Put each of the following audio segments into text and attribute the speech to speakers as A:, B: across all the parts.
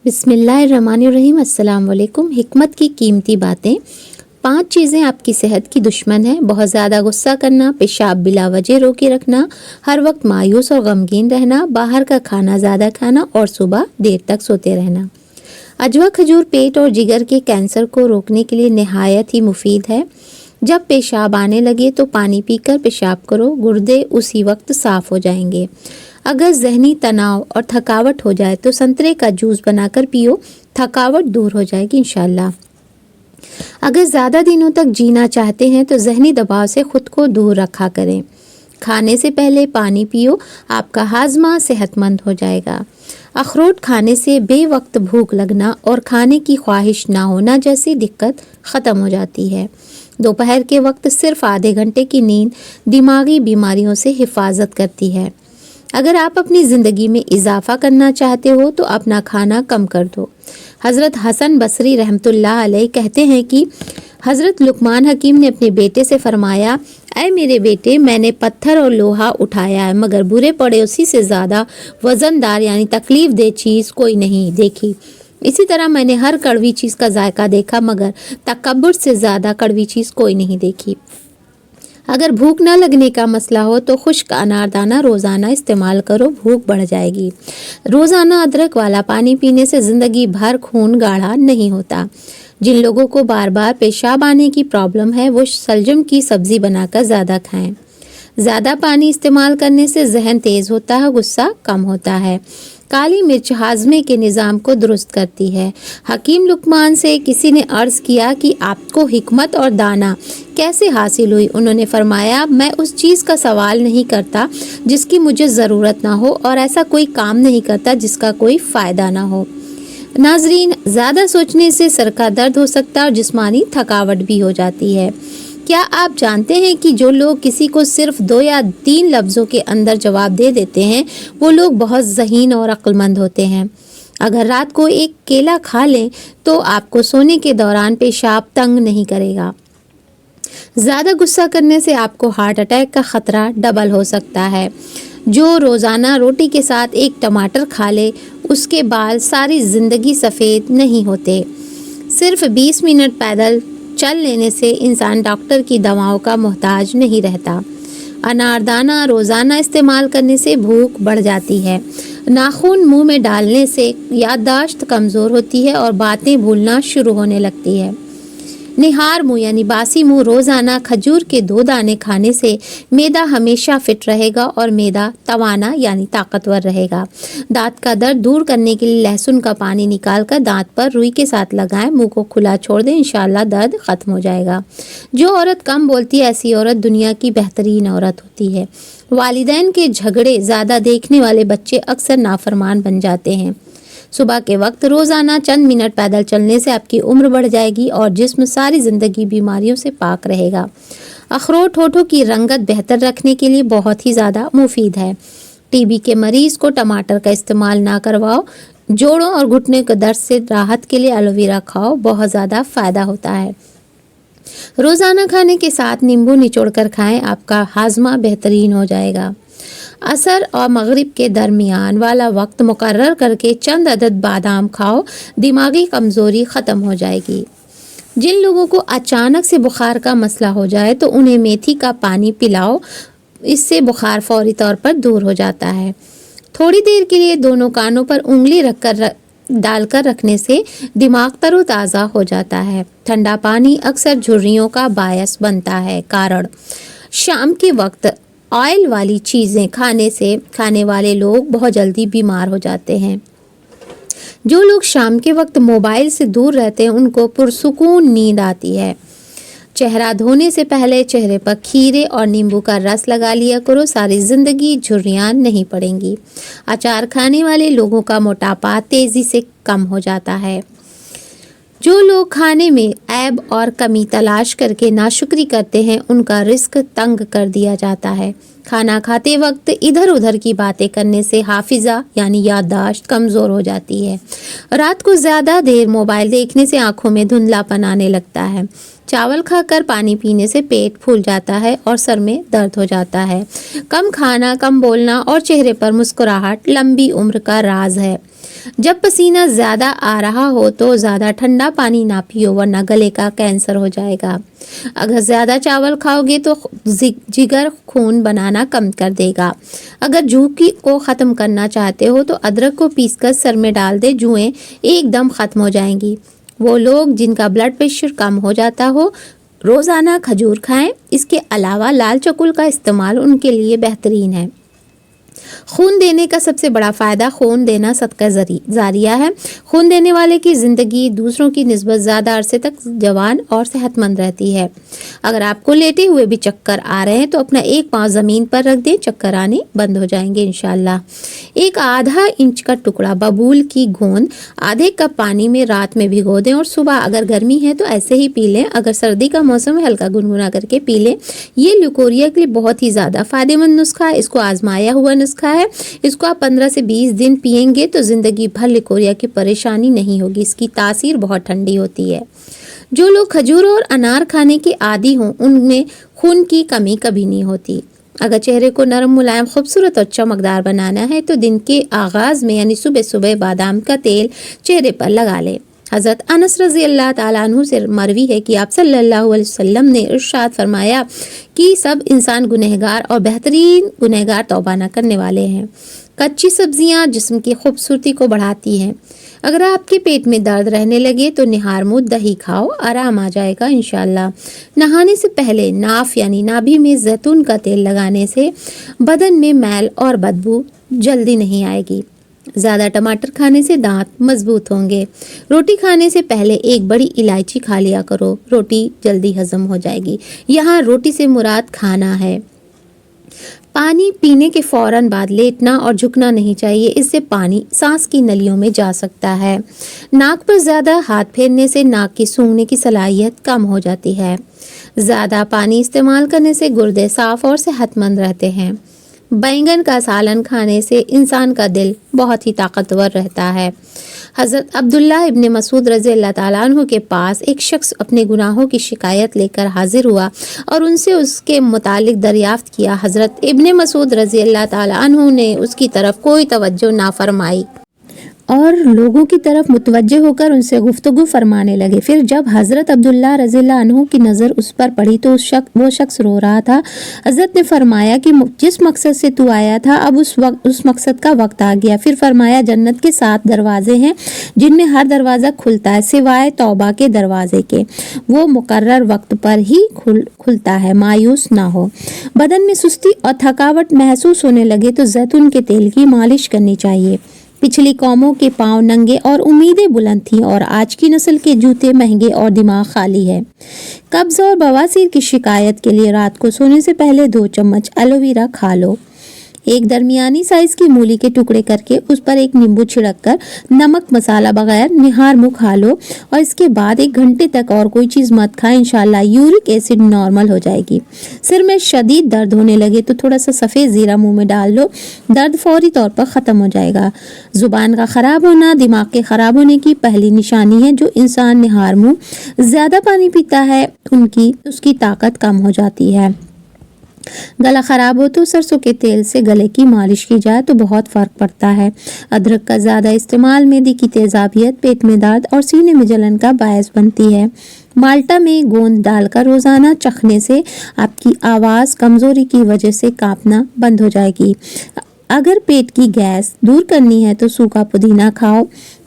A: بسم اللہ الرحمن الرحیم۔ السلام علیکم۔ حکمت کی قیمتی باتیں۔ 5 چیزیں آپ کی صحت کی دشمن ہیں: بہت زیادہ غصہ کرنا، پیشاب بلا وجہ روکے رکھنا، ہر وقت مایوس اور غمگین رہنا، باہر کا کھانا زیادہ کھانا اور صبح دیر تک سوتے رہنا۔ عجوہ کھجور پیٹ اور جگر کے کینسر کو روکنے کے لیے نہایت ہی مفید ہے۔ جب پیشاب آنے لگے تو پانی پی کر پیشاب کرو، گردے اسی وقت صاف ہو جائیں گے۔ اگر ذہنی تناؤ اور تھکاوٹ ہو جائے تو سنترے کا جوس بنا کر پیو، تھکاوٹ دور ہو جائے گی انشاءاللہ۔ اگر زیادہ دنوں تک جینا چاہتے ہیں تو ذہنی دباؤ سے خود کو دور رکھا کریں۔ کھانے سے پہلے پانی پیو، آپ کا ہاضمہ صحت مند ہو جائے گا۔ اخروٹ کھانے سے بے وقت بھوک لگنا اور کھانے کی خواہش نہ ہونا جیسی دقت ختم ہو جاتی ہے۔ دوپہر کے وقت صرف آدھے گھنٹے کی نیند دماغی بیماریوں سے حفاظت کرتی ہے۔ اگر آپ اپنی زندگی میں اضافہ کرنا چاہتے ہو تو اپنا کھانا کم کر دو۔ حضرت حسن بصری رحمۃ اللہ علیہ کہتے ہیں کہ حضرت لقمان حکیم نے اپنے بیٹے سے فرمایا: اے میرے بیٹے، میں نے پتھر اور لوہا اٹھایا ہے مگر برے پڑے اسی سے زیادہ وزن دار یعنی تکلیف دہ چیز کوئی نہیں دیکھی۔ اسی طرح میں نے ہر کڑوی چیز کا ذائقہ دیکھا مگر تکبر سے زیادہ کڑوی چیز کوئی نہیں دیکھی۔ اگر بھوک نہ لگنے کا مسئلہ ہو تو خشک اناردانہ روزانہ استعمال کرو، بھوک بڑھ جائے گی۔ روزانہ ادرک والا پانی پینے سے زندگی بھر خون گاڑھا نہیں ہوتا۔ جن لوگوں کو بار بار پیشاب آنے کی پرابلم ہے وہ سلجم کی سبزی بنا کر زیادہ کھائیں۔ زیادہ پانی استعمال کرنے سے ذہن تیز ہوتا ہے، غصہ کم ہوتا ہے۔ کالی مرچ ہاضمے کے نظام کو درست کرتی ہے۔ حکیم لقمان سے کسی نے عرض کیا کہ آپ کو حکمت اور دانا کیسے حاصل ہوئی؟ انہوں نے فرمایا: میں اس چیز کا سوال نہیں کرتا جس کی مجھے ضرورت نہ ہو اور ایسا کوئی کام نہیں کرتا جس کا کوئی فائدہ نہ ہو۔ ناظرین، زیادہ سوچنے سے سر کا درد ہو سکتا ہے اور جسمانی تھکاوٹ بھی ہو جاتی ہے۔ کیا آپ جانتے ہیں کہ جو لوگ کسی کو صرف 2 یا 3 لفظوں کے اندر جواب دے دیتے ہیں وہ لوگ بہت ذہین اور عقل مند ہوتے ہیں؟ اگر رات کو ایک کیلا کھا لیں تو آپ کو سونے کے دوران پیشاب تنگ نہیں کرے گا۔ زیادہ غصہ کرنے سے آپ کو ہارٹ اٹیک کا خطرہ ڈبل ہو سکتا ہے۔ جو روزانہ روٹی کے ساتھ ایک ٹماٹر کھا لے اس کے بال ساری زندگی سفید نہیں ہوتے۔ صرف 20 منٹ پیدل چل لینے سے انسان ڈاکٹر کی دواؤں کا محتاج نہیں رہتا۔ اناردانہ روزانہ استعمال کرنے سے بھوک بڑھ جاتی ہے۔ ناخن منہ میں ڈالنے سے یادداشت کمزور ہوتی ہے اور باتیں بھولنا شروع ہونے لگتی ہے۔ نہار منہ یعنی باسی منہ روزانہ کھجور کے 2 دانے کھانے سے معدہ ہمیشہ فٹ رہے گا اور معدہ توانا یعنی طاقتور رہے گا۔ دانت کا درد دور کرنے کے لیے لہسن کا پانی نکال کر دانت پر روئی کے ساتھ لگائیں، منہ کو کھلا چھوڑ دیں، انشاءاللہ درد ختم ہو جائے گا۔ جو عورت کم بولتی ہے ایسی عورت دنیا کی بہترین عورت ہوتی ہے۔ والدین کے جھگڑے زیادہ دیکھنے والے بچے اکثر نافرمان بن جاتے ہیں۔ صبح کے وقت روزانہ چند منٹ پیدل چلنے سے آپ کی عمر بڑھ جائے گی اور جسم ساری زندگی بیماریوں سے پاک رہے گا۔ اخروٹ ہونٹوں کی رنگت بہتر رکھنے کے لیے بہت ہی زیادہ مفید ہے۔ ٹی بی کے مریض کو ٹماٹر کا استعمال نہ کرواؤ۔ جوڑوں اور گھٹنے کے درد سے راحت کے لیے ایلو ویرا کھاؤ، بہت زیادہ فائدہ ہوتا ہے۔ روزانہ کھانے کے ساتھ نیمبو نچوڑ کر کھائیں، آپ کا ہاضمہ بہترین ہو جائے گا۔ عصر اور مغرب کے درمیان والا وقت مقرر کر کے چند عدد بادام کھاؤ، دماغی کمزوری ختم ہو جائے گی۔ جن لوگوں کو اچانک سے بخار کا مسئلہ ہو جائے تو انہیں میتھی کا پانی پلاؤ، اس سے بخار فوری طور پر دور ہو جاتا ہے۔ تھوڑی دیر کے لیے دونوں کانوں پر انگلی ڈال کر رکھنے سے دماغ تر و تازہ ہو جاتا ہے۔ ٹھنڈا پانی اکثر جھریوں کا باعث بنتا ہے۔ کارڑ: شام کے وقت آئل والی چیزیں کھانے والے لوگ بہت جلدی بیمار ہو جاتے ہیں۔ جو لوگ شام کے وقت موبائل سے دور رہتے ہیں ان کو پرسکون نیند آتی ہے۔ چہرہ دھونے سے پہلے چہرے پر کھیرے اور نیمبو کا رس لگا لیا کرو، ساری زندگی جھریاں نہیں پڑیں گی۔ اچار کھانے والے لوگوں کا موٹاپا تیزی سے کم ہو جاتا ہے۔ جو لوگ کھانے میں عیب اور کمی تلاش کر کے ناشکری کرتے ہیں ان کا رزق تنگ کر دیا جاتا ہے۔ کھانا کھاتے وقت ادھر ادھر کی باتیں کرنے سے حافظہ یعنی یادداشت کمزور ہو جاتی ہے۔ رات کو زیادہ دیر موبائل دیکھنے سے آنکھوں میں دھندلاپن آنے لگتا ہے۔ چاول کھا کر پانی پینے سے پیٹ پھول جاتا ہے اور سر میں درد ہو جاتا ہے۔ کم کھانا، کم بولنا اور چہرے پر مسکراہٹ لمبی عمر کا راز ہے۔ جب پسینہ زیادہ آ رہا ہو تو زیادہ ٹھنڈا پانی نہ پیو ورنہ گلے کا کینسر ہو جائے گا۔ اگر زیادہ چاول کھاؤ گے تو جگر خون بنانا کم کر دے گا۔ اگر جھوکی کو ختم کرنا چاہتے ہو تو ادرک کو پیس کر سر میں ڈال دے، جوئیں ایک دم ختم ہو جائیں گی۔ وہ لوگ جن کا بلڈ پریشر کم ہو جاتا ہو روزانہ کھجور کھائیں۔ اس کے علاوہ لال چکل کا استعمال ان کے لیے بہترین ہے۔ خون دینے کا سب سے بڑا فائدہ خون دینا صدقہ جاریہ ہے۔ خون دینے والے کی زندگی دوسروں کی نسبت زیادہ عرصے تک جوان اور صحت مند رہتی ہے۔ اگر آپ کو لیٹے ہوئے بھی چکر آ رہے ہیں تو اپنا ایک پاؤں زمین پر رکھ دیں، چکر آنے بند ہو جائیں گے انشاءاللہ۔ ایک آدھا انچ کا ٹکڑا ببول کی گوند آدھے کپ پانی میں رات میں بھگو دیں اور صبح اگر گرمی ہے تو ایسے ہی پی لیں۔ اگر سردی کا موسم ہے ہلکا گنگنا کر کے پی لیں۔ یہ لیوکوریا کے لیے بہت ہی زیادہ فائدہ مند نسخہ ہے۔ اس کو آزمایا ہوا نسخہ ہے۔ اس کو آپ 15 سے 20 دن پئیں گے تو زندگی بھر لیکوریا کی پریشانی نہیں ہوگی۔ اس کی تاثیر بہت ٹھنڈی ہوتی ہے۔ جو لوگ کھجور اور انار کھانے کے عادی ہوں ان میں خون کی کمی کبھی نہیں ہوتی۔ اگر چہرے کو نرم ملائم خوبصورت اور چمکدار بنانا ہے تو دن کے آغاز میں یعنی صبح صبح بادام کا تیل چہرے پر لگا لیں۔ حضرت انس رضی اللہ تعالیٰ عنہ سے مروی ہے کہ آپ صلی اللہ علیہ وسلم نے ارشاد فرمایا کہ سب انسان گنہگار اور بہترین گنہگار توبہ نہ کرنے والے ہیں۔ کچی سبزیاں جسم کی خوبصورتی کو بڑھاتی ہیں۔ اگر آپ کے پیٹ میں درد رہنے لگے تو نہار منہ دہی کھاؤ، آرام آ جائے گا انشاءاللہ۔ نہانے سے پہلے ناف یعنی نابھی میں زیتون کا تیل لگانے سے بدن میں میل اور بدبو جلدی نہیں آئے گی۔ زیادہ ٹماٹر کھانے سے دانت مضبوط ہوں گے۔ روٹی کھانے سے پہلے ایک بڑی الائچی کھا لیا کرو، روٹی جلدی ہضم ہو جائے گی۔ یہاں روٹی سے مراد کھانا ہے۔ پانی پینے کے فوراً بعد لیٹنا اور جھکنا نہیں چاہیے، اس سے پانی سانس کی نلیوں میں جا سکتا ہے۔ ناک پر زیادہ ہاتھ پھیرنے سے ناک کی سونگھنے کی صلاحیت کم ہو جاتی ہے۔ زیادہ پانی استعمال کرنے سے گردے صاف اور صحت مند رہتے ہیں۔ بینگن کا سالن کھانے سے انسان کا دل بہت ہی طاقتور رہتا ہے۔ حضرت عبداللہ ابن مسعود رضی اللہ تعالیٰ عنہ کے پاس ایک شخص اپنے گناہوں کی شکایت لے کر حاضر ہوا اور ان سے اس کے متعلق دریافت کیا۔ حضرت ابن مسعود رضی اللہ تعالیٰ عنہ نے اس کی طرف کوئی توجہ نہ فرمائی اور لوگوں کی طرف متوجہ ہو کر ان سے گفتگو فرمانے لگے۔ پھر جب حضرت عبداللہ رضی اللہ عنہ کی نظر اس پر پڑی تو وہ شخص رو رہا تھا۔ حضرت نے فرمایا کہ جس مقصد سے تو آیا تھا اب اس مقصد کا وقت آ گیا۔ پھر فرمایا جنت کے 7 دروازے ہیں جن میں ہر دروازہ کھلتا ہے سوائے توبہ کے دروازے کے، وہ مقرر وقت پر ہی کھلتا ہے، مایوس نہ ہو۔ بدن میں سستی اور تھکاوٹ محسوس ہونے لگے تو زیتون کے تیل کی مالش کرنی چاہیے۔ پچھلی قوموں کے پاؤں ننگے اور امیدیں بلند تھیں اور آج کی نسل کے جوتے مہنگے اور دماغ خالی ہے۔ قبض اور بواسیر کی شکایت کے لیے رات کو سونے سے پہلے 2 چمچ ایلو ویرا کھا لو۔ ایک درمیانی سائز کی مولی کے ٹکڑے کر کے اس پر ایک نیمبو چھڑک کر نمک مسالہ بغیر نہار منہ کھا لو اور اس کے بعد 1 گھنٹے تک اور کوئی چیز مت کھائیں، انشاءاللہ یورک ایسڈ نارمل ہو جائے گی۔ سر میں شدید درد ہونے لگے تو تھوڑا سا سفید زیرہ منہ میں ڈال لو، درد فوری طور پر ختم ہو جائے گا۔ زبان کا خراب ہونا دماغ کے خراب ہونے کی پہلی نشانی ہے۔ جو انسان نہار منہ زیادہ پانی پیتا ہے اس کی طاقت کم ہو جاتی ہے۔ گلا خراب ہو تو سرسوں کے تیل سے گلے کی مالش کی جائے تو بہت فرق پڑتا ہے۔ ادرک کا زیادہ استعمال معدے کی تیزابیت، پیٹ میں درد اور سینے میں جلن کا باعث بنتی ہے۔ مالٹا میں گوند ڈال کر روزانہ چکھنے سے آپ کی آواز کمزوری کی وجہ سے کانپنا بند ہو جائے گی۔ اگر پیٹ کی گیس دور کرنی ہے تو سوکھا پودینہ کھاؤ،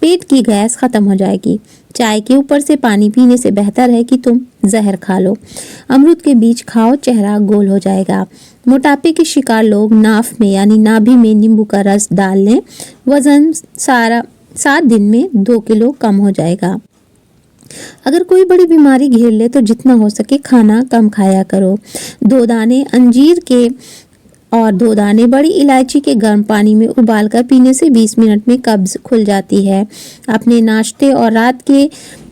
A: پیٹ کی گیس ختم ہو جائے گی۔ چائے کے اوپر سے پانی پینے سے بہتر ہے کہ تم زہر کھا لو۔ امرود کے بیج کھاؤ، چہرہ گول ہو جائے گا۔ موٹاپے کے شکار لوگ ناف میں یعنی نابھی میں نیمبو کا رس ڈال لیں، وزن 7 دن میں 2 کلو کم ہو جائے گا۔ اگر کوئی بڑی بیماری گھیر لے تو جتنا ہو سکے کھانا کم کھایا کرو۔ 2 دانے انجیر کے اور 2 دانے بڑی الائچی کے گرم پانی میں ابال کر پینے سے 20 منٹ میں قبض کھل جاتی ہے۔ اپنے ناشتے اور رات کے